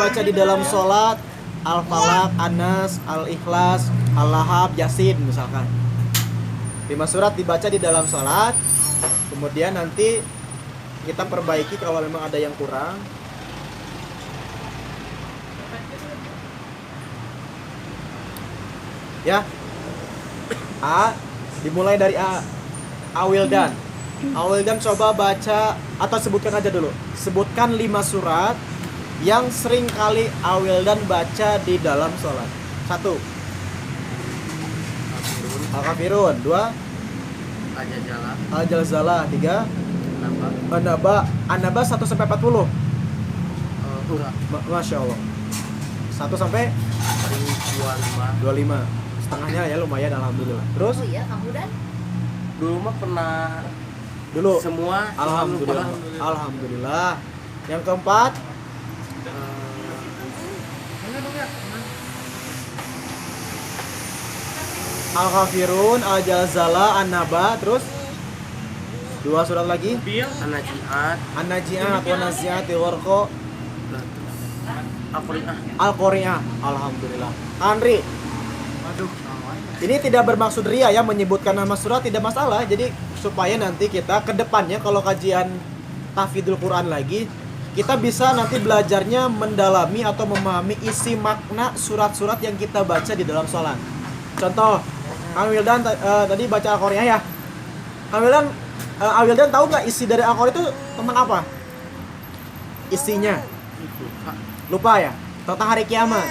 dibaca di dalam sholat, Al-Falaq, An-Nas, Al-Ikhlas, Al-Lahab, Yasin misalkan. 5 surat dibaca di dalam sholat. Kemudian nanti kita perbaiki kalau memang ada yang kurang. Ya. A, dimulai dari A. Awildan. Awildan coba baca atau sebutkan aja dulu. Sebutkan 5 surat yang sering kali Awildan baca di dalam sholat. 1. Al-Kafirun. 2. Al-Jalzalah. 3. An-Naba 1 sampai 40. Masya Allah. 1 sampai 25. Setengahnya ya lumayan alhamdulillah. Terus? Oh iya, kamu dan? Dulu mah pernah Dulu. semua. Alhamdulillah. Alhamdulillah. Yang keempat? Al-Kafirun, Al-Jalzalah, An-Naba, terus 2 surat lagi. An-Najiat, An-Najiat, Wan-Naziat, Al-Gharqa, Al-Qari'ah. Alhamdulillah. Andri. Ini tidak bermaksud ria ya, menyebutkan nama surat tidak masalah. Jadi supaya nanti kita ke depannya kalau kajian tahfidzul Quran lagi, kita bisa nanti belajarnya mendalami atau memahami isi makna surat-surat yang kita baca di dalam sholat. Contoh, Kang Wildan tadi baca Al-Qari'ah ya. Kang Wildan, Wildan tahu nggak isi dari Al-Qari'ah itu tentang apa? Isinya? Lupa ya? Tentang hari kiamat.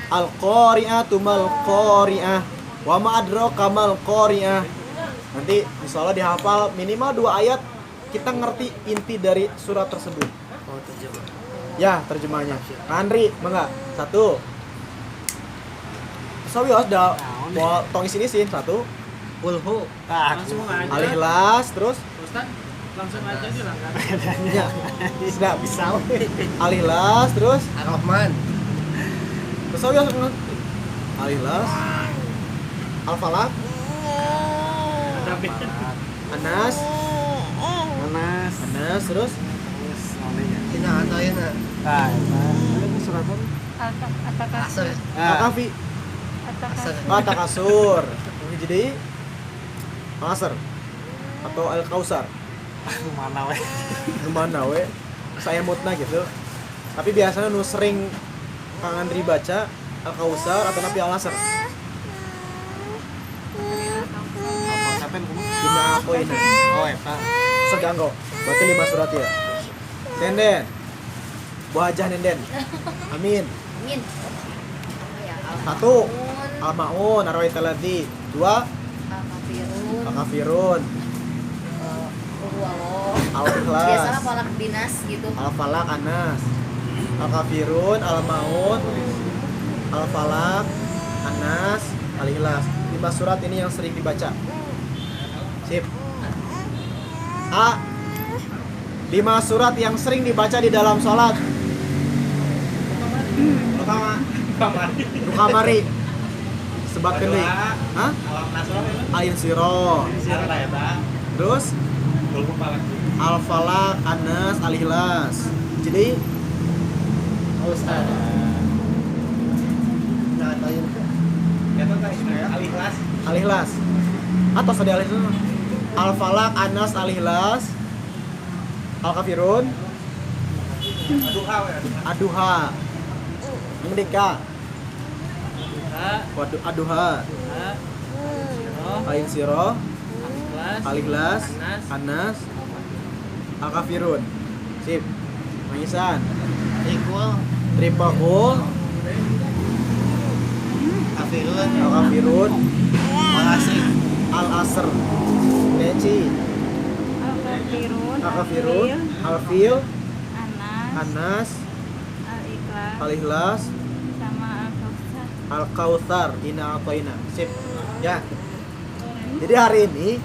Al-Qari'atu mal Qari'ah. Wa ma adraka mal Qari'ah. Nanti insyaallah dihafal minimal 2 ayat, kita ngerti inti dari surat tersebut. Oh, terjemah. Ya, terjemahnya. Andri, mangga. 1. Sawios dah mau tong sini sih 1. Ulhu. Langsung aja. Al-Ikhlas terus Ustaz, langsung aja dilanggar. ya. Sudah bisa. Al-Ikhlas terus Ar-Rahman. terus Sawios Al-Ikhlas, Al-Falaq, Tapi Anas, Anas terus Ina atayana. Asar. Al-Kafi, Al-Takasur. Jadi Al-Asr atau Al-Kausar. Kemana we? Saya mutna gitu. Tapi biasanya nu sering Kang Andri baca Al-Kausar atau Nabi Al-Asr. Gimana aku ini? Oh eta. Seganggo. Berarti 5 surat ya. Denden. Buah aja Denden. Amin. Amin. 1. Al-Maun, Ar-Rawaita Ladzi. 2. Al-Kafirun. Al-Kafirun. Al-Ikhlas. Biasalah falak binas gitu. Al-Falaq, Anas. Al-Kafirun, Al-Maun, Al-Falaq, Anas, Al-Ikhlas. 5 surat ini yang sering dibaca. Sip. A. 5 surat yang sering dibaca di dalam sholat. Pertama, Nukamari. Sebabkan deui. Hah? Ain siro. Terus Al-Falaq, Anas, Al-Ikhlas. Jadi Ustaz. Nah, atayana. Al-Ikhlas. Atau tadi Al-Ikhlas. Al-Falaq, Anas, Al-Ikhlas, Al-Kafirun, Ad-Duha. Merdeka. Waduh, Ad-Duha. Ain siro, Al-Ikhlas, Anas, Al-Kafirun. Sip. Mangisan. Triple Qul, Kafirun. Al-Kafirun, Al-Asr. Al-Asr. Leci. Al-Kafirun, Al-Fil, Anas, Al-Ikhlas, Al-Kautsar, Inna Atoina. Sip. Ya. Jadi hari ini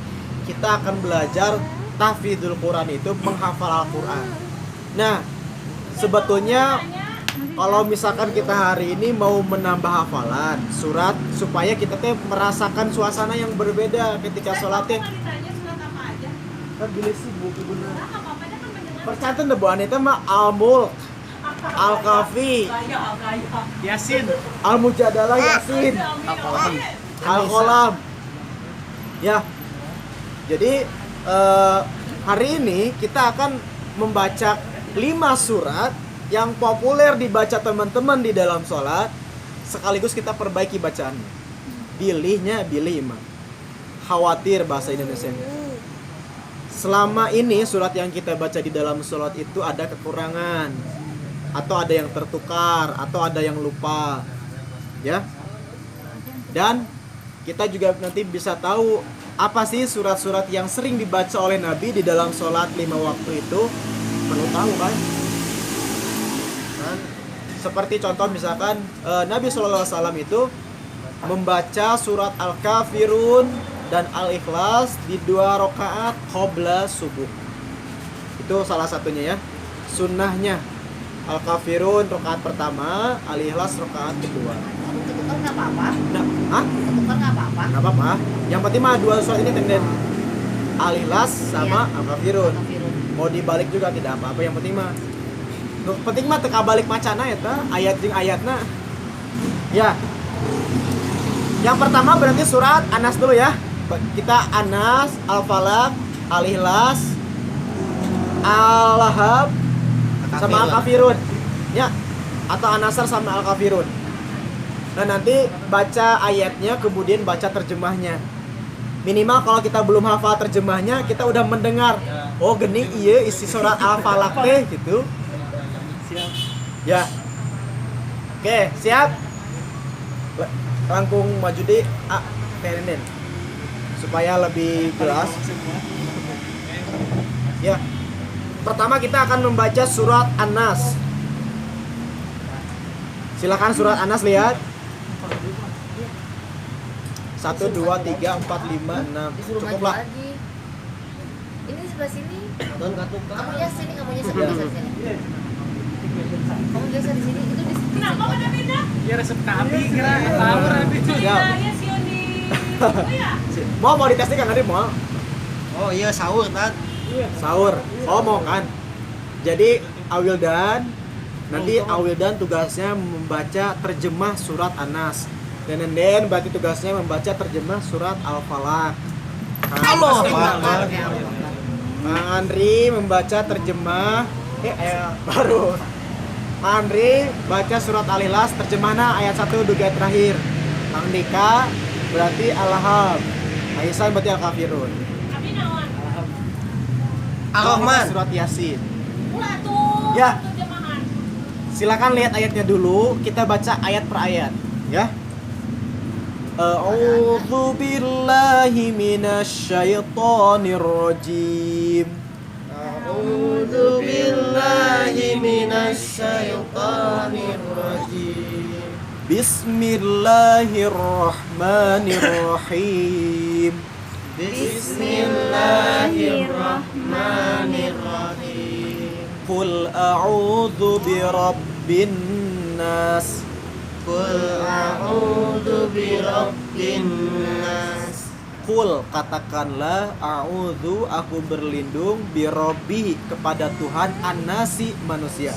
kita akan belajar tahfidzul Quran, itu menghafal Al-Quran. Nah, sebetulnya kalau misalkan kita hari ini mau menambah hafalan surat supaya kita teh merasakan suasana yang berbeda ketika sholatnya. Kan bila sih buku bener. Percantan deh Bu Anita mah Al-Mulk. Al-Kahfi, Yasin. Al-Mujadalah, Yasin, Al-Qalam. Al-Qalam. Ya. Jadi hari ini kita akan membaca 5 surat yang populer dibaca teman-teman di dalam sholat, sekaligus kita perbaiki bacaannya. Bilih imam. Khawatir bahasa Indonesia. Selama ini surat yang kita baca di dalam sholat itu ada kekurangan, atau ada yang tertukar, atau ada yang lupa, ya. Dan kita juga nanti bisa tahu apa sih surat-surat yang sering dibaca oleh Nabi di dalam sholat 5 waktu itu. Perlu tahu kan? Seperti contoh misalkan Nabi SAW itu membaca surat Al-Kafirun dan Al-Ikhlas di 2 rakaat qabla subuh. Itu salah satunya ya. Sunnahnya Al-Kafirun rakaat pertama, Al-Ikhlas rakaat kedua. Ketukar nggak apa-apa. Nah, hah? Ketukar nggak apa-apa. Nggak apa-apa. Yang penting mah 2 surat ini tenden. Al-Ikhlas sama Iya. Al-Kafirun. Kafirun. Mau dibalik juga tidak apa-apa. Yang penting mah teka balik macana eta ayat jeung ayatna. Ya. Yang pertama berarti surat Anas dulu ya. Kita Anas, Al-Falaq, Al-Ikhlas, Al-Lahab sama Al-Kafirun. Ya. Atau An-Nasr sama Al-Kafirun. Nah, nanti baca ayatnya kemudian baca terjemahnya. Minimal kalau kita belum hafal terjemahnya, kita udah mendengar. Oh, gini iya isi surat Al-Falaq teh gitu. Siap. Ya. Oke, siap. Langkung maju di Terenden. Supaya lebih jelas. Ya. Pertama kita akan membaca surat An-Nas. Silakan surat An-Nas lihat. 1 2 3 4 5 6. Disuruh maju Cukup lah. lagi. Ini sebelah sini. Don katukar. Kamunya sini, kamunya Ya. geser sini. Kamu geser di sini, itu di sini. Kenapa pada beda? Ya resep kabi kira tahu Nabi itu. Ya. Ya si Yoni. Oh ya? Mau ditesting kan tadi mau? Oh iya sahur Tad. Sahur. Oh mau kan? Jadi Awildan nanti Awildan tugasnya membaca terjemah surat An-Nas. Dan Nenden berarti tugasnya membaca terjemah surat Al-Falaq. Allah. Mang Andri membaca terjemah baru. Mang Andri baca surat Al-Ikhlas terjemahnya ayat 1 duga terakhir. Mang Dika berarti Al-Lahab. Aisyah berarti Al-Kafirun. Abi naon? Ar-Rahman. Surat Yasin. Ulah tuh. Ya. Terjemahan. Silakan lihat ayatnya dulu, kita baca ayat per ayat, ya. A'udzu billahi minasyaitonir rajim. A'udzu billahi minasyaitonir rajim. Bismillahirrahmanirrahim. Bismillahirrahmanirrahim. Qul a'udzu birabbin nas. Qul a'udzu birabbin nas. Qul katakanlah a'udzu aku berlindung birabbi kepada Tuhan an-nasi manusia.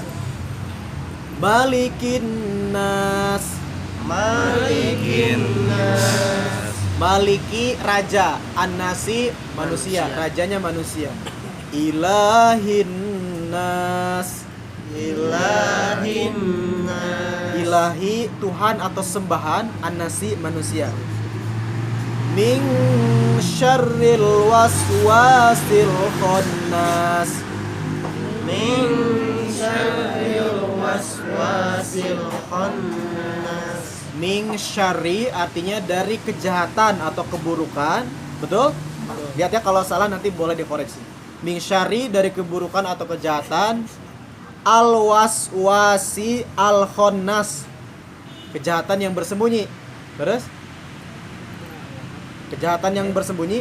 Malikin nas. Malikin nas. Maliki raja, an-nasi manusia, rajanya manusia. Ilahin nas. Ilahin nas. Ilahi Tuhan atau sembahan, an-nasi manusia. Min syarril waswasil khannas. Min syarril waswasil khannas. Min syarri artinya dari kejahatan atau keburukan. Betul? Lihat ya, kalau salah nanti boleh dikoreksi. Min syarri dari keburukan atau kejahatan. Al waswasi al khannas, kejahatan yang bersembunyi. Terus? Kejahatan yang bersembunyi.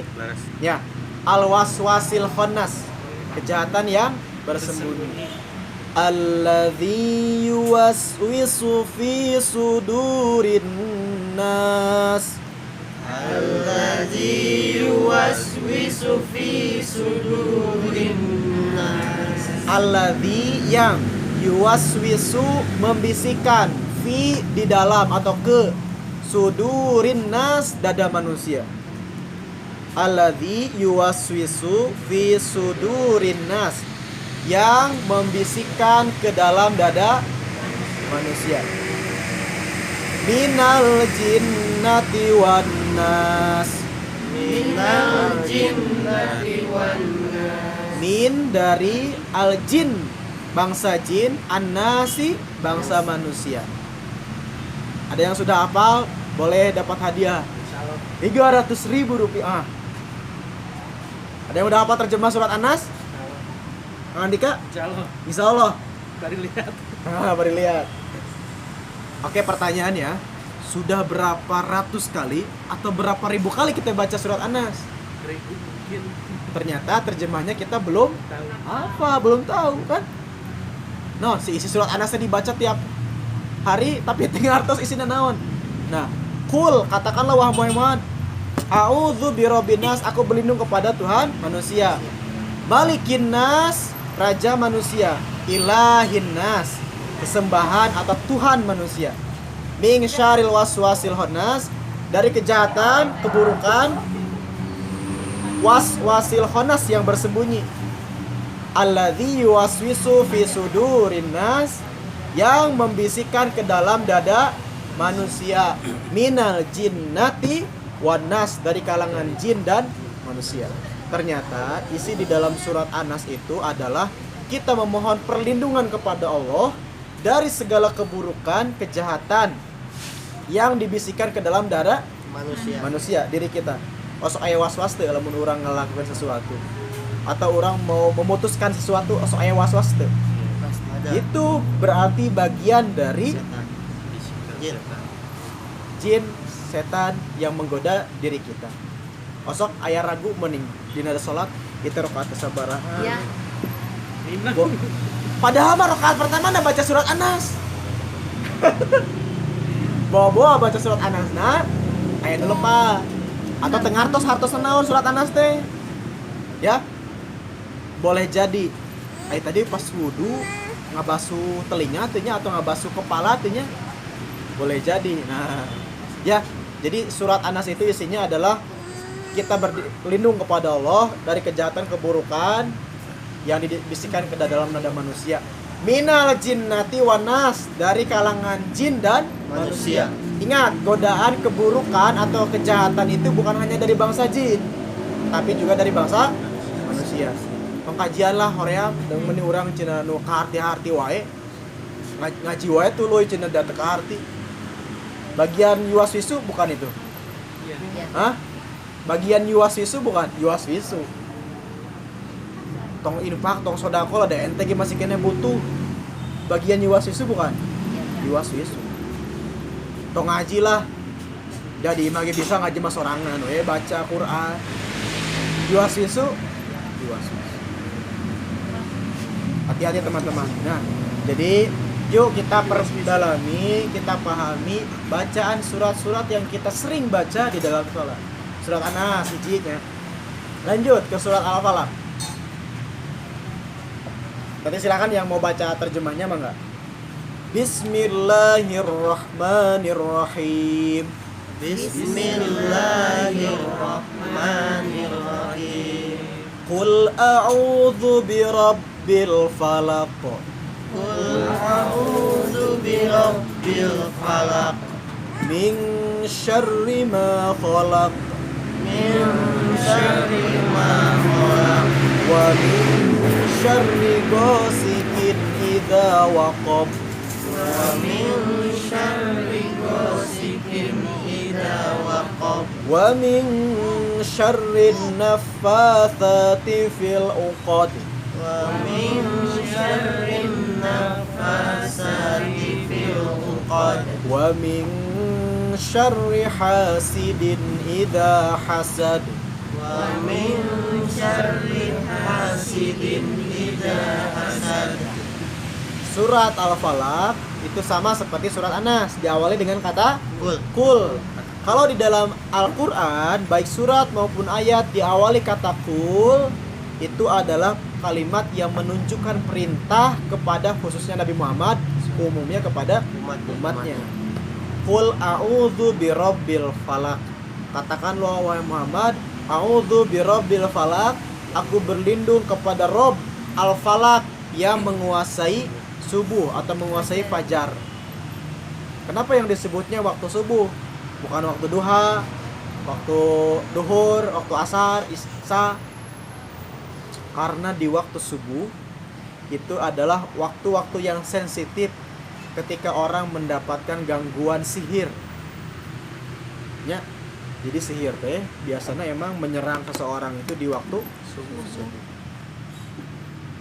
Ya. Al waswasil khannas, kejahatan yang bersembunyi. Alladzi yuwaswisu fi sudurin nas. Alladzi yuwaswisu fi sudurin nas. Alladzi yang yuwaswisu membisikkan, fi di dalam atau ke, sudurin nas dada manusia. Alladzi yuwaswisu fi sudurin nas, yang membisikkan ke dalam dada manusia. Minal jinnati wan nas. Minal jinnati wan nas. Min dari al jin, bangsa jin, an-nasi bangsa manusia. Ada yang sudah hafal boleh dapat hadiah 300.000 rupiah. Ada yang udah hafal terjemah surat An-Nas? Kang Andika? Jalo. Insya Allah. Dari lihat. Mari lihat. Oke, pertanyaannya, sudah berapa ratus kali atau berapa ribu kali kita baca surat An-Nas? Ribu mungkin. Ternyata terjemahnya kita belum Tahu. apa, belum tahu kan? No, si isi surat An-Nasnya dibaca tiap hari, tapi tinggal artos isinya naon. Nah, kul, katakanlah wahai Muhammad, a'udzu birabbin nas, aku berlindung kepada Tuhan manusia. Malikin nas, raja manusia. Ilahin nas, kesembahan atau Tuhan manusia. Min syarril waswasil khannas, dari kejahatan, keburukan waswasil khannas yang bersembunyi. Alladzi yuwaswisu fi sudurin nas, yang membisikkan ke dalam dada manusia. Minal jinnati wan nas, dari kalangan jin dan manusia. Ternyata isi di dalam surat An-Nas itu adalah kita memohon perlindungan kepada Allah dari segala keburukan, kejahatan yang dibisikkan ke dalam dada manusia, diri kita. Osok aya was-was teu lamun urang ngelakukan sesuatu, atau orang mau memutuskan sesuatu osok aya was-was teu. Itu berarti bagian dari jin, setan yang menggoda diri kita. Osok aya ragu mending dina salat kita rakaat sabaraha. Ya. Padahal mah rakaat pertama na baca surat An-Nas. Bawa baca surat An-Nas na aya dulu Pak. Atau tengah hartos naon surat An-Nas teh. Ya. Boleh jadi tadi pas wudu ngabasuh telinga teh nya atau ngabasuh kepala teh nya. Boleh jadi. Nah, ya. Jadi surat An-Nas itu isinya adalah kita berlindung kepada Allah dari kejahatan, keburukan yang dibisikkan ke dalam nada manusia. Minal jinnati wan nas, dari kalangan jin dan manusia. Ingat, godaan, keburukan atau kejahatan itu bukan hanya dari bangsa jin, tapi juga dari bangsa manusia. Pengkajian lah hoream dengan meni urang cenah nu kaharti-harti wae. Ngaji wae tuluy cenah da teu kaharti. Bagian yuwaswisu bukan itu. Iya. Hah? Bagian yuwaswisu bukan yuwaswisu. Tong infak, tong sodako lah ada ente ge masih kena butuh. Bagian yuwaswisu bukan yuwaswisu. Tong ngaji lah. Jadi mah bisa ngaji mah sorangan we baca Quran. Yuwaswisu yuwaswisu. Hati-hati teman-teman. Nah, jadi yuk kita perdalami, kita pahami bacaan surat-surat yang kita sering baca di dalam sholat. Surat An-Nas hijinya. Lanjut ke surat Al-Falaq. Nanti silakan yang mau baca terjemahnya mah enggak? Bismillahirrahmanirrahim. Bismillahirrahmanirrahim. Qul a'udzu birabbil falaq. Qul a'udzu birabbil falaq. Min syarri ma khalaq. Min syarri ma khalaq. Wa min syarri ghasikin idza waqab. Wa min syarri ghasikin idza waqab. Wa min syarri naffatsati fil 'uqad. Wa min syarri nafasati fil 'uqad. Wa min syarri hasidin idza hasad. Wa min syarri hasidin idza hasad. Surat Al-Falaq itu sama seperti surat An-Nas, diawali dengan kata Qul. kul. Kalau di dalam Al-Quran, baik surat maupun ayat diawali kata kul, itu adalah kalimat yang menunjukkan perintah kepada khususnya Nabi Muhammad, umumnya kepada umatnya. Qul a'udzu birabbil falaq. Katakanlah wahai Muhammad, a'udzu birabbil falaq, aku berlindung kepada Rabb al-falaq yang menguasai subuh atau menguasai fajar. Kenapa yang disebutnya waktu subuh? Bukan waktu duha, waktu duhur, waktu asar, isya. Karena di waktu subuh itu adalah waktu-waktu yang sensitif ketika orang mendapatkan gangguan sihir. Ya. Jadi sihir teh biasanya emang menyerang seseorang itu di waktu subuh.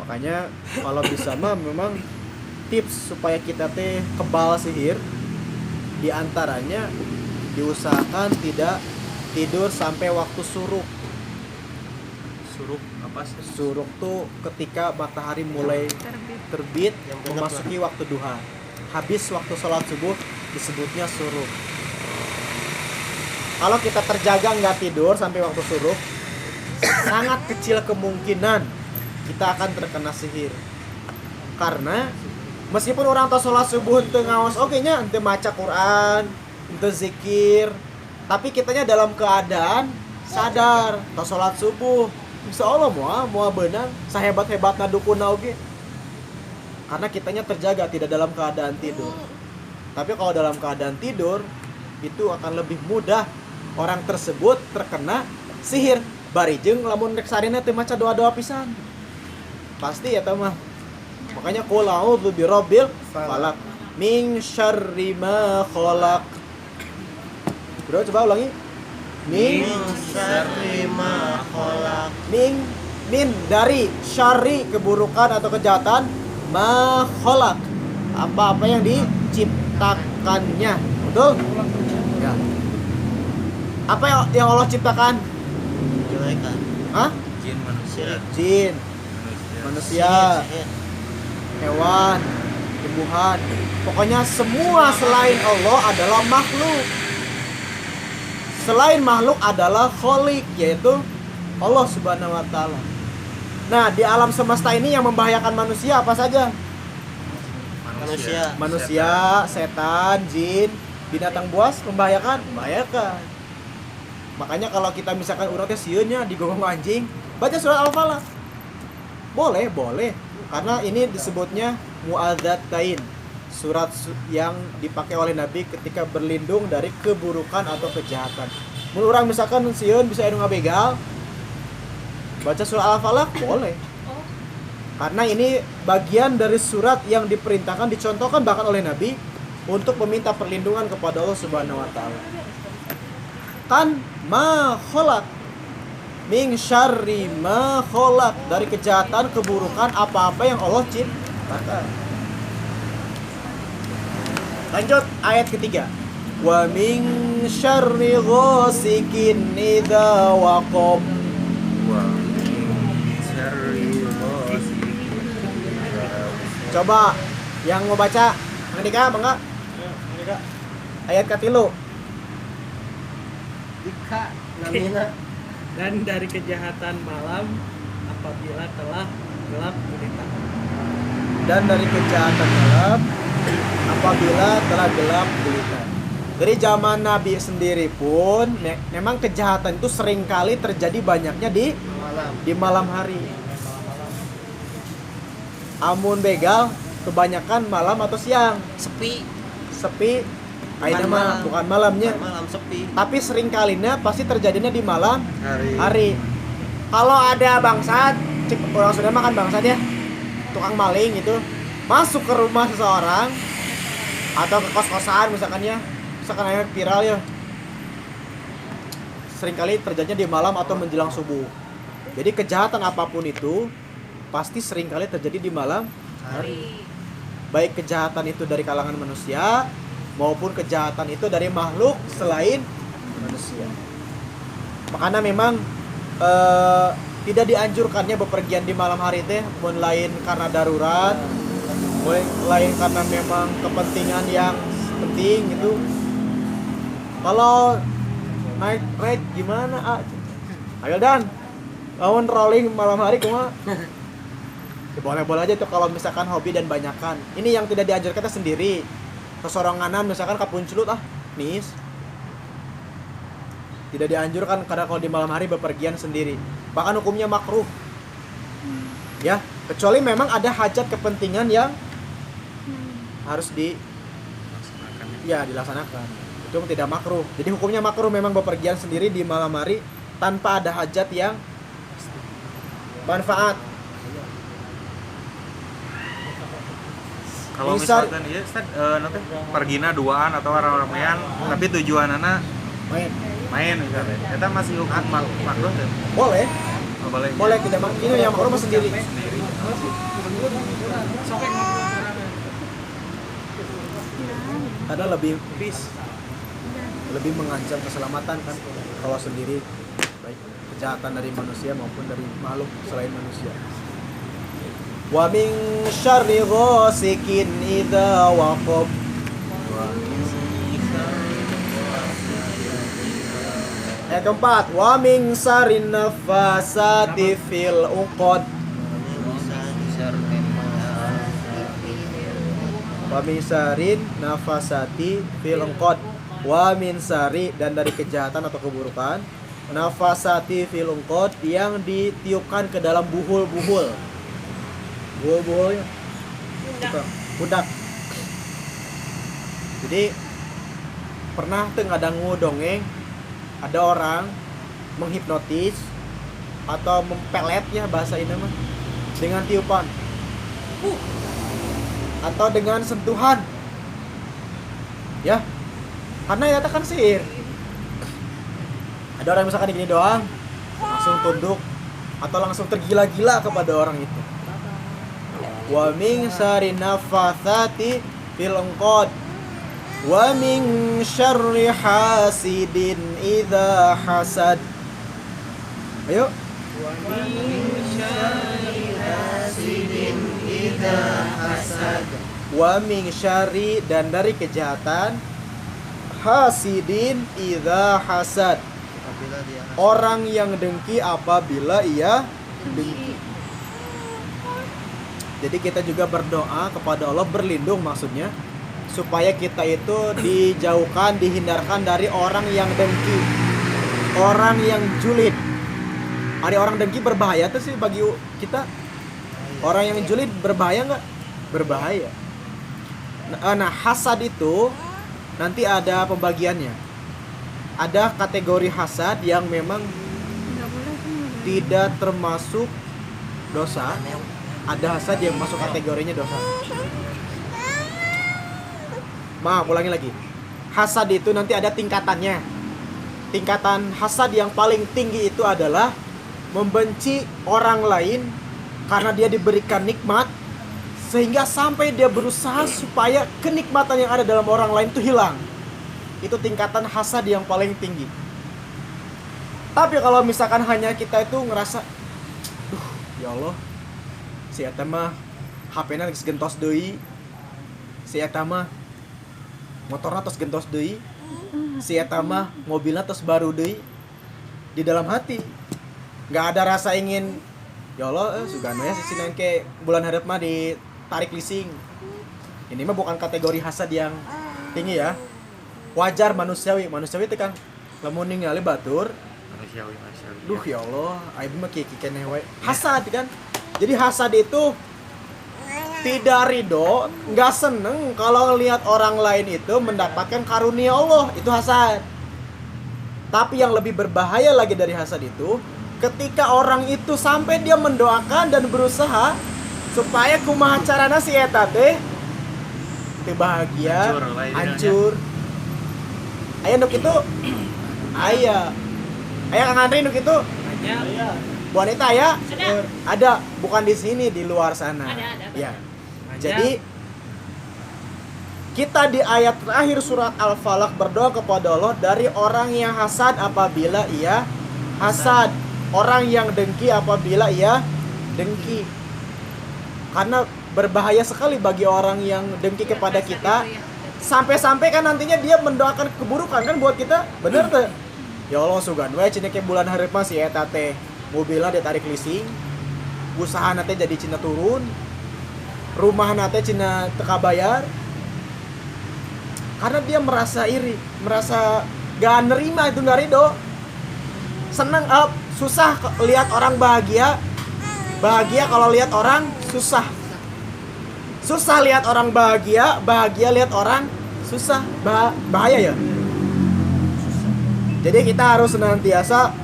Makanya kalau bisa mah memang tips supaya kita teh kebal sihir, di antaranya diusahakan tidak tidur sampai waktu suruk. Suruk apa sih? Suruk tuh ketika matahari mulai terbit memasuki waktu duha. Habis waktu sholat subuh disebutnya suruk. Kalau kita terjaga nggak tidur sampai waktu suruk, sangat kecil kemungkinan kita akan terkena sihir. Karena meskipun orang tahu sholat subuh ente ngawas nya ente maca Quran, ente zikir, tapi kitanya dalam keadaan sadar tahu sholat subuh. Insya Allah mau benang sahebat-hebatna dukuna oge. Karena kitanya terjaga, tidak dalam keadaan tidur. Tapi kalau dalam keadaan tidur, itu akan lebih mudah orang tersebut terkena sihir. Barijeng lamun rek sarina teu maca doa-doa pisan. Pasti ya mah. Makanya qul a'udzu birabbil falaq min syarri ma khalaq. Bro, coba ulangi. Min syarri ma khalaq. Min dari syarri keburukan atau kejahatan, ma khalaq apa-apa yang diciptakannya. Betul? Ya. Apa yang Allah ciptakan? Kebaikan. Hah? Jin manusia. Jin, manusia, hewan, tumbuhan. Pokoknya semua selain Allah adalah makhluk. Selain makhluk adalah khaliq, yaitu Allah Subhanahu wa taala. Nah, di alam semesta ini yang membahayakan manusia apa saja? Manusia, setan, jin, binatang buas membahayakan? Membahayakan. Makanya kalau kita misalkan urang teh sieunnya digongong anjing, baca surat Al-Falaq. Boleh. Karena ini disebutnya mu'adzatain. Surat yang dipakai oleh Nabi ketika berlindung dari keburukan atau kejahatan. Mun urang misalkan sieun bisa anu ngabegal, baca surat Al-Falaq boleh. Karena ini bagian dari surat yang diperintahkan, dicontohkan bahkan oleh Nabi untuk meminta perlindungan kepada Allah Subhanahu wa taala. Kan ma khalaq min syarri ma khalaq, dari kejahatan, keburukan apa-apa yang Allah ciptakan. Lanjut ayat ketiga. Wa min syarri ghasikin idza waqab. Coba yang mau baca, Andika, bangga. Andika. Ayat katilu. Dika namina. Dan dari kejahatan malam apabila telah gelap gulita. Dan dari kejahatan malam apabila telah gelap gulita. Dari zaman Nabi sendiri pun memang kejahatan itu seringkali terjadi banyaknya di malam hari. Amun begal kebanyakan malam atau siang. Sepi. Aina mah bukan malamnya. Malam sepi. Tapi seringkalinya pasti terjadinya di malam hari. Kalau ada bangsat, orang sudah makan bangsat ya, tukang maling itu masuk ke rumah seseorang atau ke kos-kosan misalkan ayo viral ya. Seringkali terjadinya di malam atau menjelang subuh. Jadi kejahatan apapun itu pasti seringkali terjadi di malam hari. Baik kejahatan itu dari kalangan manusia maupun kejahatan itu dari makhluk selain manusia. Makanya memang tidak dianjurkannya bepergian di malam hari teh, mun lain karena darurat, lain karena memang kepentingan yang penting gitu. Kalau naik ride gimana? Ayo Dan, lawan rolling malam hari kumaha? Ya, boleh-boleh aja tuh kalau misalkan hobi dan banyakan. Ini yang tidak dianjurkan kita sendiri. Kesoronganan misalkan kapuncelut nis. Tidak dianjurkan karena kalau di malam hari bepergian sendiri. Bahkan hukumnya makruh. Ya, kecuali memang ada hajat kepentingan yang harus dilaksanakan. Itu tidak makruh. Jadi hukumnya makruh memang bepergian sendiri di malam hari tanpa ada hajat yang manfaat. Kalau Misal- misalkan ya Ustaz, nanti pergina duaan atau orang-orangnya tapi tujuanana main misalnya. Kita masih hukum makruh tuh. Boleh, Oh, boleh. boleh tidak makruh. Ini yang makruh mah sendiri. Karena lebih mengancam keselamatan kan kalau sendiri, baik kejahatan dari manusia maupun dari makhluk selain manusia. Wa min syarri ghasikin idza waqab. Yang keempat, wa min syarrin nafasati fil uqad. Wa min syarrin nafasati fil uqad. Wa min syarri, dan dari kejahatan atau keburukan, nafasati fil uqad, yang ditiupkan ke dalam buhul-buhul. Buhul-buhulnya budak. Jadi pernah tuh ngadangu dongeng ada orang menghipnotis atau mempelet ya bahasa ini mah dengan tiupan atau dengan sentuhan ya, karena ya kan sihir. Ada orang misalkan gini doang langsung tunduk atau langsung tergila-gila kepada orang itu. Wa min syarri nafatsati fil uqad wa min syarri hasidin idza hasad. Ayo. Wa min syarri hasidin idza hasad. Wa min syarri, dan dari kejahatan, hasidin idza hasad, Apabila dia orang yang dengki apabila ia dengki. Jadi kita juga berdoa kepada Allah, berlindung maksudnya, supaya kita itu dijauhkan, dihindarkan dari orang yang dengki, orang yang julid. Ada orang dengki berbahaya tuh sih bagi kita. Orang yang julid berbahaya nggak? Berbahaya. Nah, hasad itu nanti ada pembagiannya. Ada kategori hasad yang memang tidak termasuk dosa. Ada hasad yang masuk kategorinya dosa. Maaf, ulangi lagi. Hasad itu nanti ada tingkatannya. Tingkatan hasad yang paling tinggi itu adalah membenci orang lain karena dia diberikan nikmat, sehingga sampai dia berusaha supaya kenikmatan yang ada dalam orang lain itu hilang. Itu tingkatan hasad yang paling tinggi. Tapi kalau misalkan hanya kita itu ngerasa, ya Allah, si eta mah HP-na geus gentos deui, si eta mah motorna tos gentos deui, si eta mah mobilna tos baru deui, di dalam hati nggak ada rasa ingin, ya Allah, sugana ya si ke bulan hareup mah ditarik leasing. Ini mah bukan kategori hasad yang tinggi ya. Wajar, manusiawi teh Kang. Lamun ningali batur, Manusiawi. duh ya Allah, aing mah kieu keneh we. Hasad kan. Jadi hasad itu tidak ridho, nggak seneng kalau ngelihat orang lain itu mendapatkan karunia Allah, itu hasad. Tapi yang lebih berbahaya lagi dari hasad itu, ketika orang itu sampai dia mendoakan dan berusaha supaya kumaha carana si eta teh teu bahagia, Hancur lah ini hancur. Aya nu kitu. Aya Kang Andri nu kitu. Banyak. Wanita ya? Ada. Ada, bukan di sini, di luar sana. Ada. Ya. Banyak. Jadi kita di ayat terakhir surat Al-Falaq berdoa kepada Allah dari orang yang hasad apabila ia hasad, orang yang dengki apabila ia dengki. Karena berbahaya sekali bagi orang yang dengki kepada kita. Sampai-sampai kan nantinya dia mendoakan keburukan kan buat kita. Bener tuh. Ya Allah, sugan we cenah ke bulan hareup mah si eta teh mobilnya ditarik leasing, usaha nate jadi cina turun, rumah nate cina teka bayar, karena dia merasa iri, merasa gak nerima itu, gak ridho, senang susah lihat orang bahagia, bahagia kalau lihat orang susah, susah lihat orang bahagia, bahagia lihat orang susah, bahaya ya. Jadi kita harus senantiasa.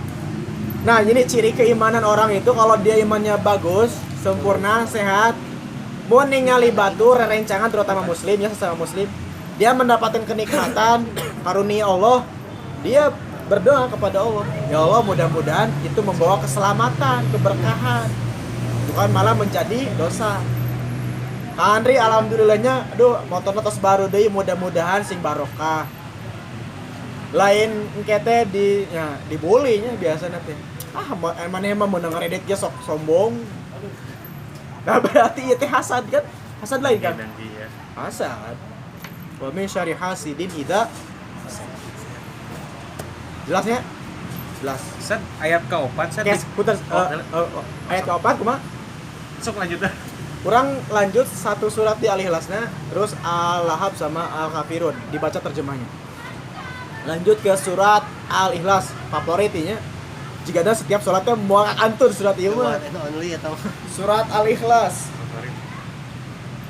Nah ini ciri keimanan orang itu, kalau dia imannya bagus, sempurna, sehat, mau ningali batu rerencangan, terutama muslim ya, sesama muslim, dia mendapatkan kenikmatan karunia Allah, dia berdoa kepada Allah, ya Allah mudah-mudahan itu membawa keselamatan, keberkahan, bukan malah menjadi dosa. Andri alhamdulillahnya, aduh motornya tos baru deh, mudah-mudahan sing barokah. Lain engkete dibulinya biasa nanti. Emangnya emang mau ngeredit ya sok sombong. Nah berarti itu hasad kan? Hasad lain kan? Hasad. Wa min syarri hasidin idza jelasnya? Jelas. Set ayat keopat set. Kes, putar ayat keempat kumaha? Sok lanjut dah. Kurang lanjut satu surat di Al-Ikhlasna, terus Al-Lahab sama Al-Kafirun dibaca terjemahnya. Lanjut ke surat Al-Ikhlas, favoritinya. Jika ada setiap sholatnya mau antun surat ieu mah. Itu only atau Surat Al-Ikhlas.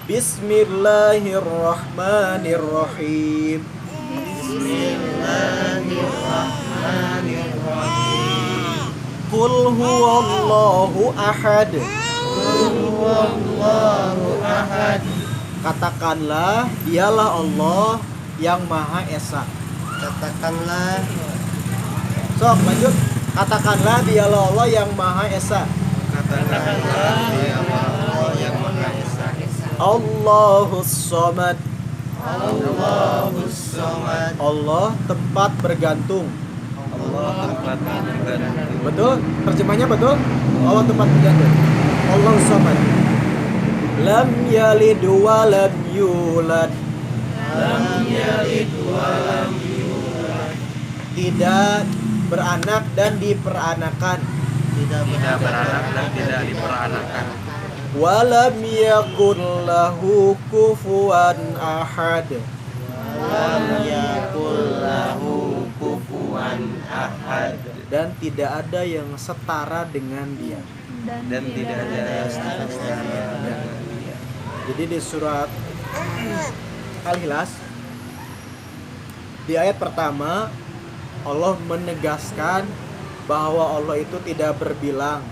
Bismillahirrahmanirrahim. Bismillahirrahmanirrahim. Qul huwallahu ahad. Huwallahu ahad. Katakanlah, dialah Allah yang Maha Esa. Katakanlah, Sok lanjut. Katakanlah, dialah Allah yang Maha Esa. Katakanlah ya Allah yang Maha Esa. Allahus Somad. Allahus Somad. Allah tempat bergantung. Allah tempat bergantung. Betul? Terjemahnya betul? Allah tempat bergantung. Allahus Somad. Lam yalid wa lam yulad. Lam yalid wa lam yulad. Tidak beranak dan diperanakan. Tidak Tidak beranak dan tidak diperanakan. Walam yakun lahu kufuwan ahad. Lam yakul lahu kufuwan ahad. Dan tidak ada yang setara dengan dia. Dan tidak ada Ya. Jadi di surat Al-Ikhlas di ayat pertama Allah menegaskan bahwa Allah itu tidak berbilang.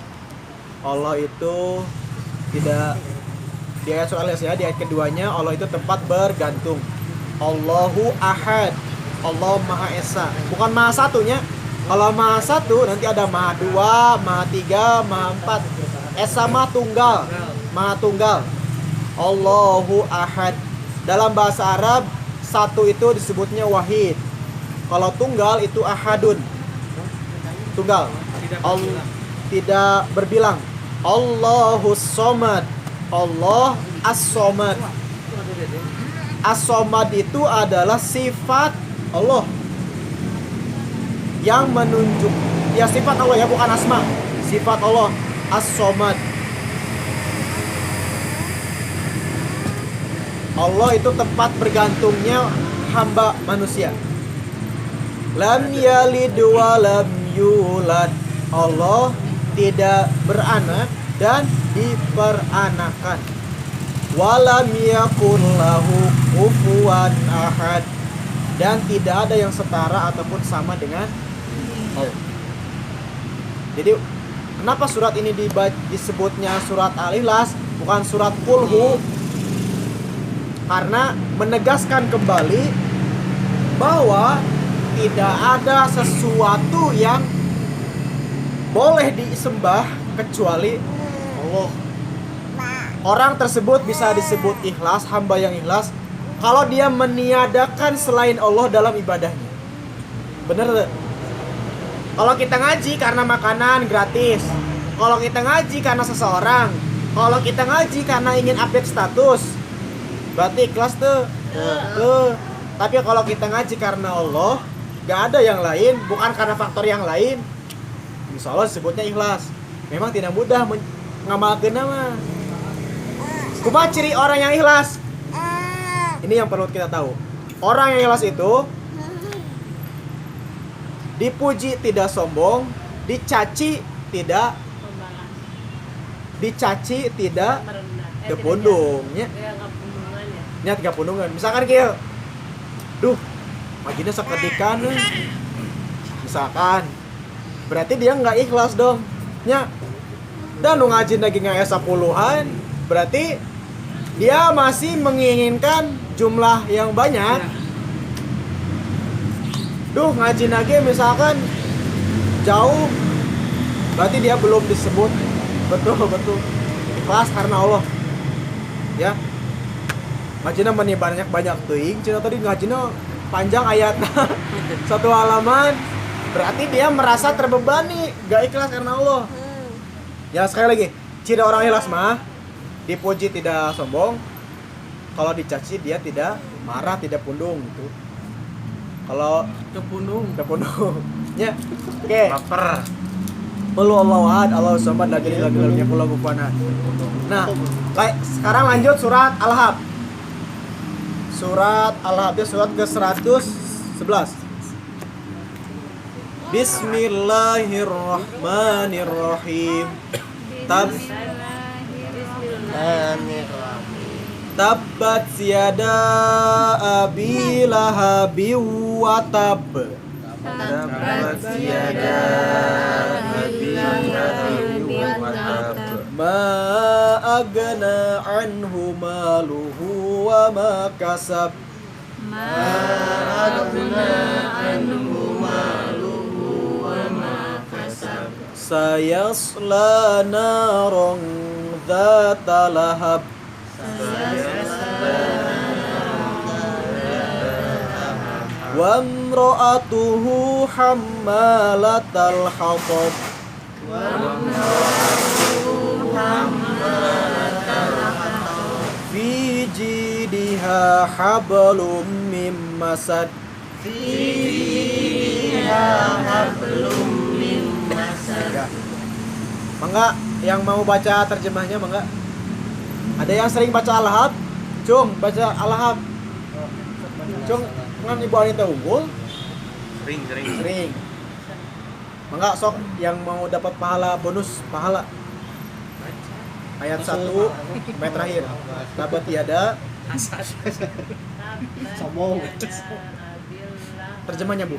Allah itu tidak, di ayat surat Al-Ikhlas ya, di ayat keduanya Allah itu tempat bergantung. Allahu ahad. Allah Maha Esa. Bukan Maha Satunya. Kalau Maha Satu nanti ada Maha Dua, Maha Tiga, Maha Empat. Esa Maha Tunggal. Maha Tunggal. Allahu ahad. Dalam bahasa Arab, satu itu disebutnya wahid. Kalau tunggal itu ahadun. Tunggal. Tidak berbilang. Allahus Somad. Allah As-Somad. As-Somad itu adalah sifat Allah yang menunjuk, ya sifat Allah ya, bukan asma. Sifat Allah As-Somad. Allah itu tempat bergantungnya hamba manusia. Lam yalid wa lam yulad. Allah tidak beranak dan diperanakan. Walam yakun lahu kufuwan ahad. Dan tidak ada yang setara ataupun sama dengan Allah. Jadi kenapa surat ini disebutnya surat Al-Ikhlas bukan surat Qulhu? Karena menegaskan kembali bahwa tidak ada sesuatu yang boleh disembah kecuali Allah. Orang tersebut bisa disebut ikhlas, hamba yang ikhlas, kalau dia meniadakan selain Allah dalam ibadahnya. Bener. Kalau kita ngaji karena makanan gratis, kalau kita ngaji karena seseorang, kalau kita ngaji karena ingin update status, berarti ikhlas tuh. Tapi kalau kita ngaji karena Allah, gak ada yang lain, bukan karena faktor yang lain, insya Allah disebutnya ikhlas. Memang tidak mudah ngamakeunna mah. Kumaha ciri orang yang ikhlas? Ini yang perlu kita tahu. Orang yang ikhlas itu dipuji tidak sombong, dicaci tidak Pembalas. dicaci tidak Merendah. tepundung nya. Ya enggak pundungan ya. Nya 3 pundungan. Misalkan kieu. Duh, majina sakedikan euy. Misalkan berarti dia nggak ikhlas dong. Nya. Dan nu ngajin lagi ngaya 10-an, berarti dia masih menginginkan jumlah yang banyak. Duh, ngaji lagi misalkan jauh, berarti dia belum disebut betul ikhlas karena Allah. Ya, ngajina meni banyak teuing, cina tadi ngajina panjang ayat satu halaman, berarti dia merasa terbebani, gak ikhlas karena Allah. Ya sekali lagi, ciri orang ikhlas mah dipuji tidak sombong, kalau dicaci dia tidak marah, tidak pundung gitu. Kalau Kepundung. ya, oke. Baper. Qul huwallahu ahad, Allahu samad, lam yalid walam yulad, walam yakul lahu kufuwan ahad. Nah, sekarang lanjut surat Al-Hab. Surat Al-Hab ya, surat ke-111. Bismillahirrahmanirrahim. Tabbat yada abi lahabin wa tab. Tabbat yada abi lahabin wa tab. Ma agna anhu maluhu wa ma kasab. Sayasla naran dhata lahab. Wa imra'atuhu hammalatal hatab. Fi jidha hablum mim masad. Ya. Mangga yang mau baca terjemahnya mangga. Ada yang sering baca Al-Hab? Cung, baca Al-Hab. Cung, ngan Ibu Anita unggul? Sering. Sering. Mangga sok yang mau dapat pahala bonus pahala. Ayat 1 sampai terakhir. Tabat tiada. Sombong. Terjemahnya, Bu.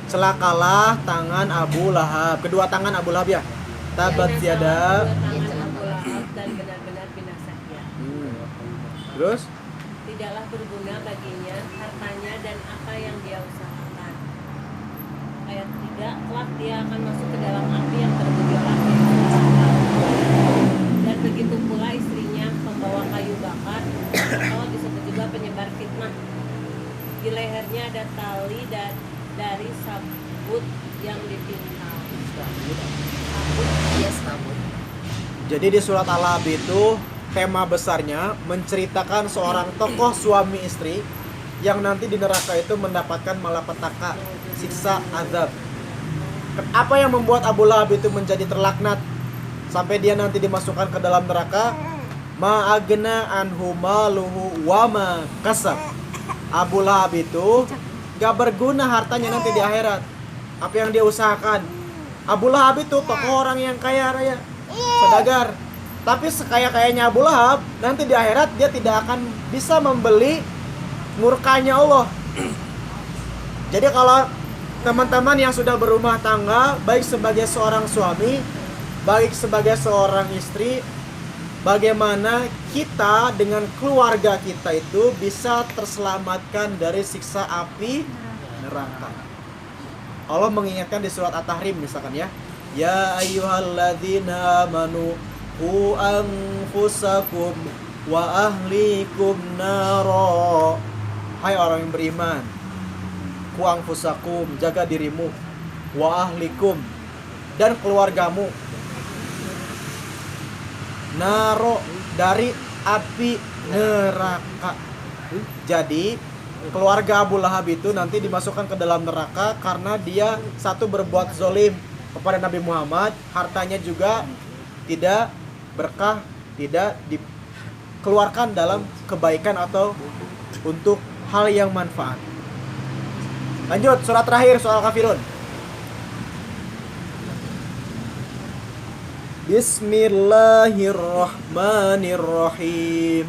Celakalah tangan Abu Lahab. Kedua tangan Abu Lahab ya. Tabat tiada. Dan benar-benar binasa dia. Terus? Tidaklah berguna baginya hartanya dan apa yang dia usahakan. Ayat 3, kelak dia akan masuk ke dalam api yang bergejolak dan begitu pula istrinya membawa kayu bakar atau disebut juga penyebar fitnah. Di lehernya ada tali dari sabut yang dipintal. Sabut. Jadi di surat Al-Hab itu tema besarnya menceritakan seorang tokoh suami istri yang nanti di neraka itu mendapatkan malapetaka, siksa, azab. Apa yang membuat Abu Lahab itu menjadi terlaknat sampai dia nanti dimasukkan ke dalam neraka? Ma agna anhu maluhu wa ma kasab. Abu Lahab itu gak berguna hartanya nanti di akhirat. Apa yang dia usahakan? Abu Lahab itu tokoh orang yang kaya raya, saudagar. Tapi sekaya-kayanya Abu Lahab, nanti di akhirat dia tidak akan bisa membeli murkanya Allah. Jadi kalau teman-teman yang sudah berumah tangga, baik sebagai seorang suami, baik sebagai seorang istri, bagaimana kita dengan keluarga kita itu bisa terselamatkan dari siksa api neraka. Allah mengingatkan di surat At-Tahrim misalkan ya. Ya ayyuhalladzina amanu qu anfusakum wa ahlikum naro. Hai orang yang beriman, qu anfusakum, jaga dirimu, wa ahlikum, dan keluargamu, naro, dari api neraka. Jadi keluarga Abu Lahab itu nanti dimasukkan ke dalam neraka karena dia satu berbuat zolim, kepada Nabi Muhammad, hartanya juga tidak berkah, tidak dikeluarkan dalam kebaikan atau untuk hal yang manfaat. Lanjut, surat terakhir, soal kafirun. Bismillahirrahmanirrahim.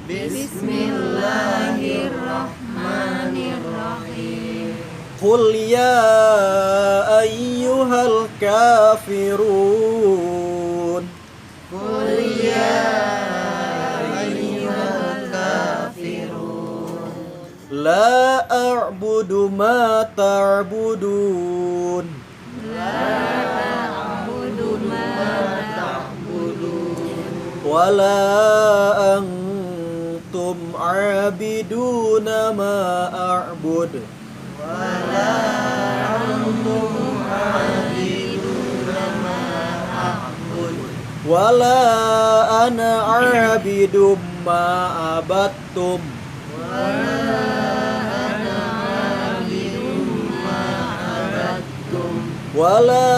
Bismillahirrahmanirrahim. Qul ya ayyuhal kafirun. Qul ya ayyuhal kafirun. La a'budu ma ta'budun. Wala antum a'biduna ma a'bud. Wala ana a'bidum ma abattum. Wala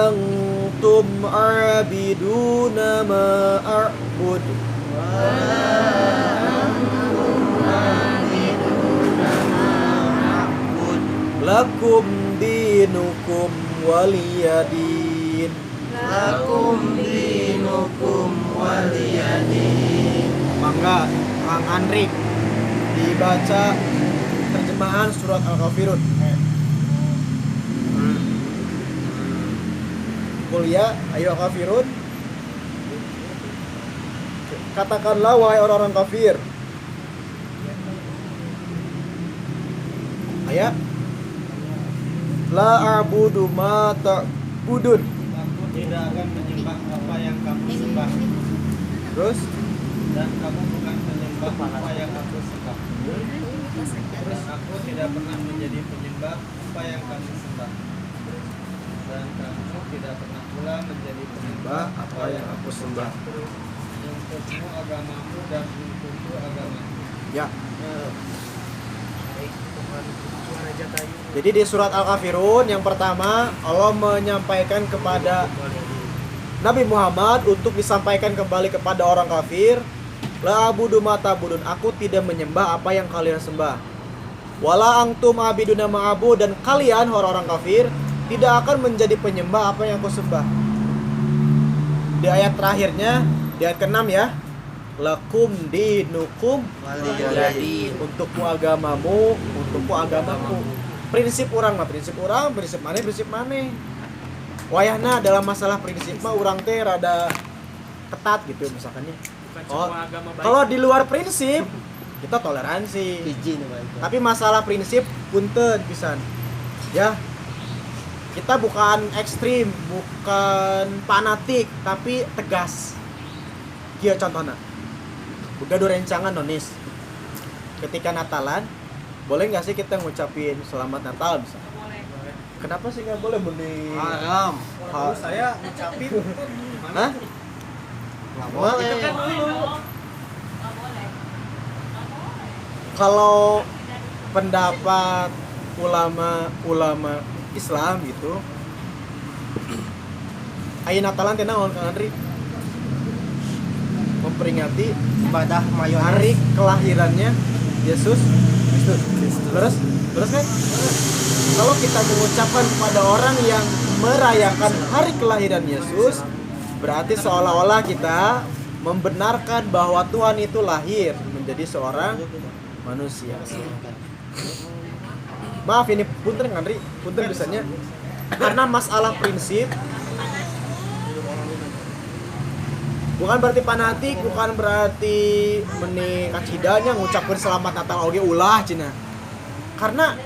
antum a'biduna ma a'bud. Lakum dinukum waliyadin. Mangga Kang Andri dibaca terjemahan surat Al-Kafirun. Kuliah, ayo kafirun. Katakanlah wahai orang-orang kafir. Ayat. La a'budu ma ta'budun. Aku tidak akan menyembah apa yang kamu sembah, Terus dan kamu bukan menyembah apa yang aku sembah. Dan aku tidak pernah menjadi penyembah apa yang kamu sembah. Dan kamu tidak pernah pula menjadi penyembah apa yang aku sembah. Untukmu agamamu dan untukku agamaku. Ya. Jadi di surat Al-Kafirun yang pertama Allah menyampaikan kepada Nabi Muhammad untuk disampaikan kembali kepada orang kafir, la abudu ma ta'budun, aku tidak menyembah apa yang kalian sembah. Wala antum abiduna ma'abud, dan kalian orang-orang kafir tidak akan menjadi penyembah apa yang aku sembah. Di ayat terakhirnya, di ayat ke-6 ya. Lakum dinukum waliyadin. Untukmu agamamu, untukku agamaku. Prinsip orang mah prinsip orang, prinsip mana. Wayahna dalam masalah prinsip mah urang teh rada ketat gitu misalkannya. Oh, kalau di luar prinsip kita toleransi. Tapi masalah prinsip punten pisan. Ya. Kita bukan ekstrim, bukan fanatik, tapi tegas. Kieu contohna. Boga rencangan nonis. Ketika Natalan, boleh nggak sih kita ngucapin selamat Natal misalnya? Kenapa sih nggak boleh mending? Haram. Saya ngucapin Hah? Boleh. Itu kan dulu. Kalau pendapat ulama Islam gitu, aya Natalan teh naon Kang Andri? Memperingati Ibadah mayones. hari kelahirannya Yesus Kristus. Terus kan? Kalau kita mengucapkan kepada orang yang merayakan hari kelahiran Yesus, berarti seolah-olah kita membenarkan bahwa Tuhan itu lahir menjadi seorang manusia. Maaf ini punten Andri, punten biasanya karena masalah prinsip. Bukan berarti fanatik, bukan berarti meni kacidanya ngucapin selamat Natal oge ulah cina. Karena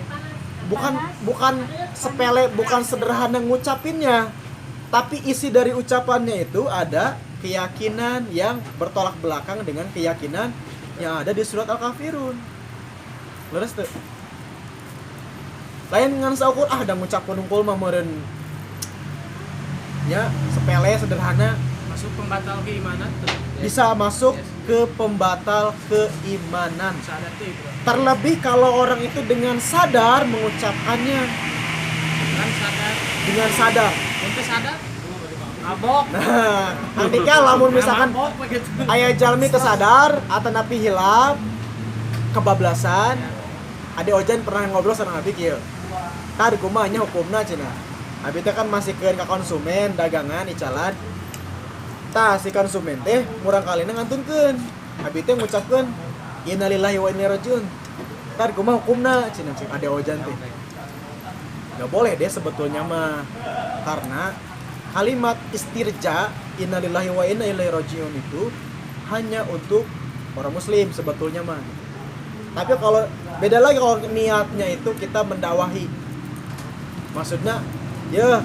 bukan sepele, bukan sederhana ngucapinnya, tapi isi dari ucapannya itu ada keyakinan yang bertolak belakang dengan keyakinan yang ada di surat Al-Kafirun. Leres tuh. Lain ngan saukur da ngucapkeun unggul mah meureun nya sepele sederhana. masuk pembatal keimanan tuh. Bisa masuk ke pembatal keimanan. Sadar tuh itu. Terlebih kalau orang itu dengan sadar mengucapkannya, Kan sadar. dengan sadar. Untuk kesadar. Mabok. Nah, nantika lamun misalkan Mabok begitu. aya jalmi tersadar atau napi hilap kebablasan. Ade Ojan pernah ngobrol sama Nabi kieu. Tah kumaha nya hukumna cenah. Abi teh kan masih ke konsumen dagangan icalan. Tah si konsumen teh murang kalina ngantunkeun. Abi teh ngucapkeun innalillahi wa inna ilaihi rajiun. Tah kumaha hukumna cenah Ade Ojan teh. Gak boleh deh sebetulnya mah, karena kalimat istirja innalillahi wa inna ilaihi rajiun itu hanya untuk orang muslim sebetulnya mah. Tapi kalau beda lagi kalau niatnya itu kita mendakwahi, maksudnya ya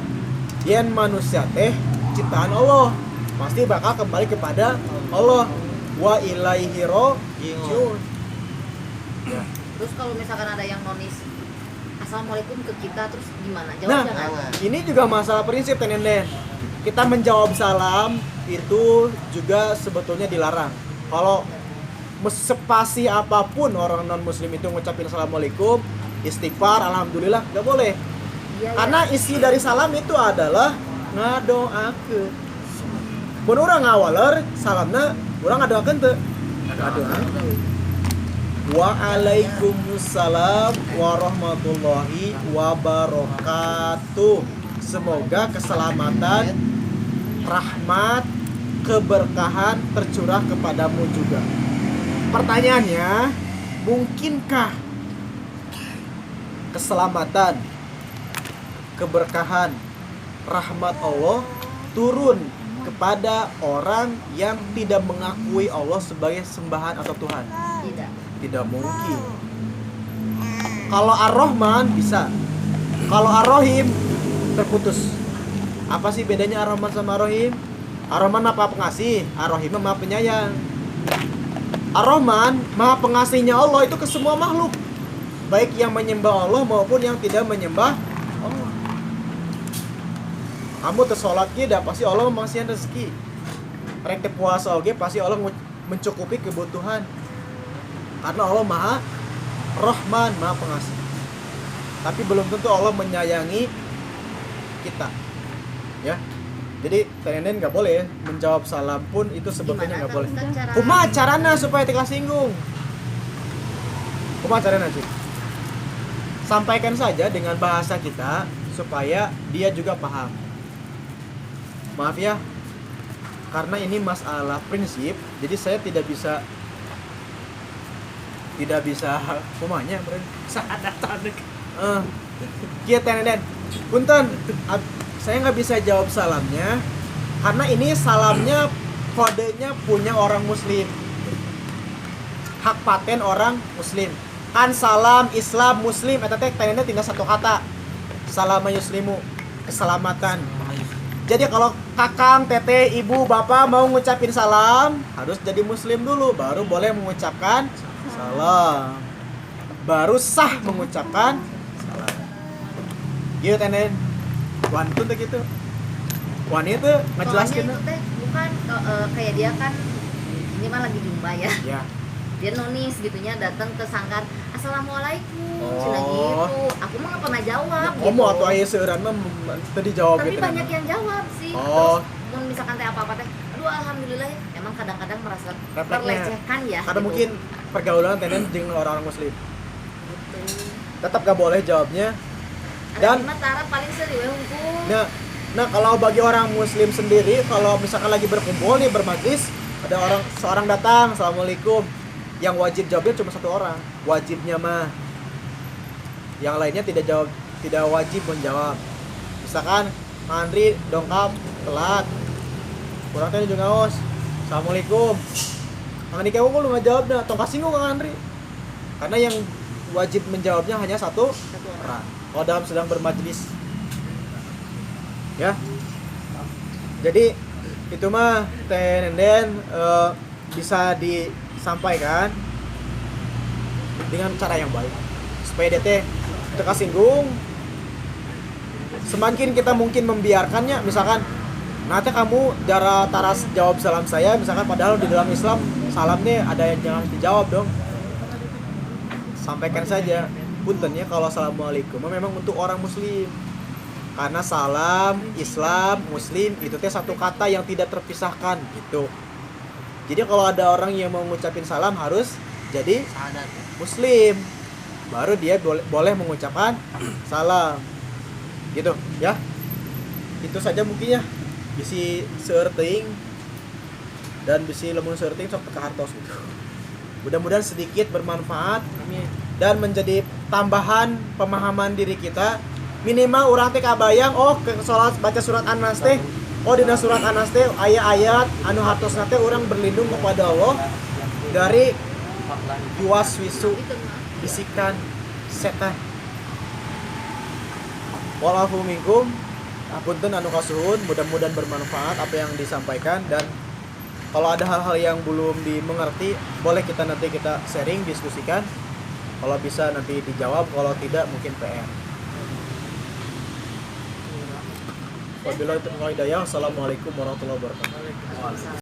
yen manusia teh ciptaan Allah pasti bakal kembali kepada Allah, wa ilaihi rajiun. Ya. Terus kalau misalkan ada yang nonis assalamualaikum ke kita, terus gimana? Jawab Nah, jangan. ini juga masalah prinsip Tenenden. Kita menjawab salam itu juga sebetulnya dilarang. Kalau spasi apapun orang non muslim itu ngucapin assalamualaikum, istighfar, alhamdulillah, nggak boleh. Iya, Karena isi dari salam itu adalah ngadoakeun. Mun urang ngawaler salamna urang ngadoakeun teu? Ngadoakeun. Waalaikumsalam warahmatullahi wabarakatuh. Semoga keselamatan, rahmat, keberkahan tercurah kepadamu juga. Pertanyaannya, mungkinkah keselamatan, keberkahan, rahmat Allah turun kepada orang yang tidak mengakui Allah sebagai sembahan atau Tuhan? Tidak. Tidak mungkin. Kalau Ar-Rahman bisa. Kalau Ar-Rahim terputus. Apa sih bedanya Ar-Rahman sama Ar-Rahim? Ar-Rahman Maha Pengasih, Ar-Rahim Maha Penyayang. Ar-Rahman Maha Pengasihnya Allah itu ke semua makhluk, baik yang menyembah Allah maupun yang tidak menyembah Allah. Kamu tersolat dah pasti Allah memasihkan rezeki. Rek teu puasa oge pasti Allah mencukupi kebutuhan. Karena Allah Maha Rahman, Maha Pengasih. Tapi belum tentu Allah menyayangi kita. Ya. Jadi Tenenden nggak boleh menjawab salam pun itu sebetulnya nggak boleh. Kumaha carana supaya tidak singgung? Kumaha carana sih? Sampaikan saja dengan bahasa kita supaya dia juga paham. Maaf ya, karena ini masalah prinsip, jadi saya tidak bisa kumanya bro. Saat datang. Kieu Tenenden. Punten, saya nggak bisa jawab salamnya karena ini salamnya kodenya punya orang muslim. Hak paten orang muslim. Kan salam Islam muslim eta teh Tenenden tinggal satu kata. Salama yuslimu, keselamatan. Jadi kalau kakang, teteh, ibu, bapak mau ngucapin salam harus jadi muslim dulu baru boleh mengucapkan salam. Baru sah mengucapkan salam. Gitu Tenen. Wantun tuh gitu. Wanita ngejelaskeun. Soalnya itu teh bukan kayak dia kan ini mah lagi jumpa ya. Ya. Dia nonis gitunya datang ke sangkar assalamualaikum cina Oh. gitu. Aku mah nggak pernah jawab gitu. Ngomong atau aya seueuran mah teu dijawab Tapi gitu. banyak yang jawab sih. Oh. Terus mun misalkan teh apa-apa teh aduh alhamdulillah ya. Emang kadang-kadang merasa Refleksnya. terlecehkan ya. Karena gitu. mungkin pergaulan Tenen jeung orang-orang muslim. Gitu. Tetap gak boleh jawabnya. Dan Dan Tara paling sering we hungkul. nah kalau bagi orang muslim sendiri kalau misalkan lagi berkumpul nih bermajlis ada seorang datang assalamualaikum, yang wajib jawabnya cuma satu orang wajibnya mah, yang lainnya tidak wajib menjawab. Misalkan Andri dongkap telat kurang tanya juga ngaos assalamualaikum, Kang Andri kamu lu nggak jawab dah tong kasinggung Kang Andri karena yang wajib menjawabnya hanya satu orang kalau dalam sedang bermajlis. Ya, jadi itu mah Tenenden bisa disampaikan dengan cara yang baik supaya DT tersinggung. Semakin kita mungkin membiarkannya, misalkan nanti kamu taras jawab salam saya, misalkan padahal di dalam Islam salamnya ada yang jangan dijawab dong. Sampaikan saja punten ya kalau assalamualaikum memang untuk orang muslim. Karena salam, Islam, Muslim itu teh satu kata yang tidak terpisahkan gitu. Jadi kalau ada orang yang mau ngucapin salam harus jadi Sahadat. Muslim, baru dia boleh mengucapkan salam gitu ya. Itu saja mungkin ya, bisi seueur teuing dan bisi lemun seueur teuing sok teka hartos gitu. Mudah-mudahan sedikit bermanfaat dan menjadi tambahan pemahaman diri kita. Minimal urang teh kabayang ke salat baca surat An-Nas teh. Dina surat An-Nas teh aya ayat anu hartosna teh urang berlindung kepada Allah dari yuwaswisu bisikan setan. Wallahu minkum. Apunten anu kasuhun, mudah-mudahan bermanfaat apa yang disampaikan, dan kalau ada hal-hal yang belum dimengerti boleh nanti kita sharing, diskusikan. Kalau bisa nanti dijawab, kalau tidak mungkin PR. Wabillahi taufiq wal hidayah. Assalamualaikum warahmatullahi wabarakatuh.